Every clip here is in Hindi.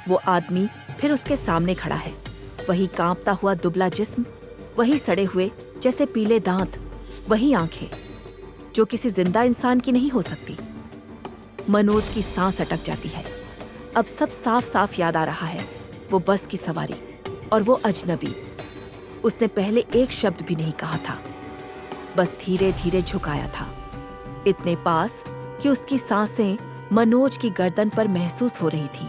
वो आदमी फिर उसके सामने खड़ा है। वही कांपता हुआ दुबला जिस्म, वही सड़े हुए जैसे पीले दांत, वही आंखें जो किसी जिंदा इंसान की नहीं हो सकती। मनोज की सांस अटक जाती है। अब सब साफ साफ याद आ रहा है। वो बस की सवारी और वो अजनबी। उसने पहले एक शब्द भी नहीं कहा था, बस धीरे धीरे झुकाया था, इतने पास कि उसकी सांसें मनोज की गर्दन पर महसूस हो रही थीं।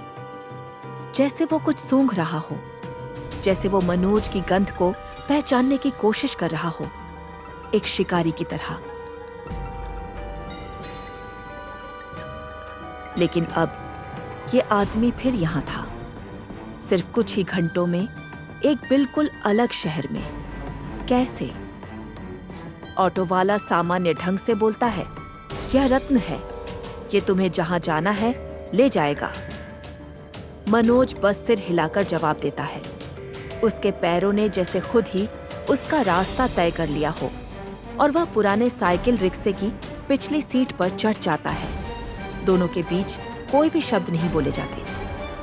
जैसे वो कुछ सूंघ रहा हो, जैसे वो मनोज की गंध को पहचानने की कोशिश कर रहा हो, एक शिकारी की तरह। लेकिन अब ये आदमी फिर यहां था, सिर्फ कुछ ही घंटों में, एक बिल्कुल अलग शहर में। कैसे? ऑटो वाला सामान्य ढंग से बोलता है, यह रत्न है, ये तुम्हें जहां जाना है ले जाएगा। मनोज बस सिर हिलाकर जवाब देता है। उसके पैरों ने जैसे खुद ही उसका रास्ता तय कर लिया हो और वह पुराने साइकिल रिक्शे की पिछली सीट पर चढ़ जाता है। दोनों के बीच कोई भी शब्द नहीं बोले जाते,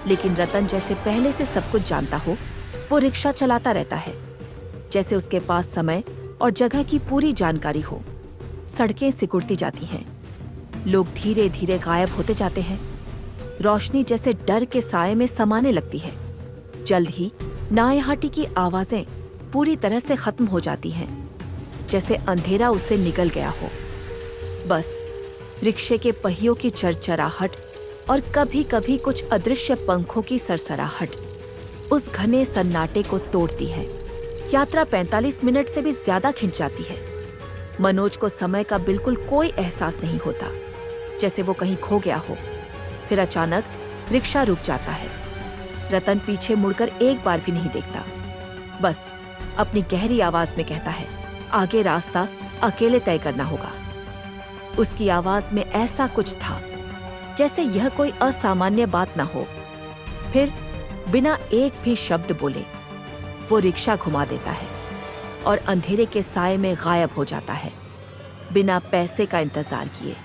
लेकिन रतन जैसे पहले से सब कुछ जानता हो, वो रिक्शा चलाता रहता है, जैसे उसके पास समय और जगह की पूरी जानकारी हो। सड़कें सिकुड़ती जाती हैं, लोग धीरे धीरे गायब होते जाते हैं, रोशनी जैसे डर के साए में समाने लगती है। जल्द ही नायहाटी की आवाजें पूरी तरह से खत्म हो जाती हैं, जैसे अंधेरा उससे निकल गया हो। बस रिक्शे के पहियों की चरचराहट और कभी कभी कुछ अदृश्य पंखों की सरसराहट उस घने सन्नाटे को तोड़ती है। यात्रा 45 मिनट से भी ज्यादा खिंच जाती है। मनोज को समय का बिल्कुल कोई एहसास नहीं होता, जैसे वो कहीं खो गया हो। फिर अचानक रिक्शा रुक जाता है। रतन पीछे मुड़कर एक बार भी नहीं देखता, बस अपनी गहरी आवाज में कहता है, आगे रास्ता अकेले तय करना होगा। उसकी आवाज में ऐसा कुछ था जैसे यह कोई असामान्य बात न हो। फिर बिना एक भी शब्द बोले वो रिक्शा घुमा देता है और अंधेरे के साए में गायब हो जाता है, बिना पैसे का इंतजार किए।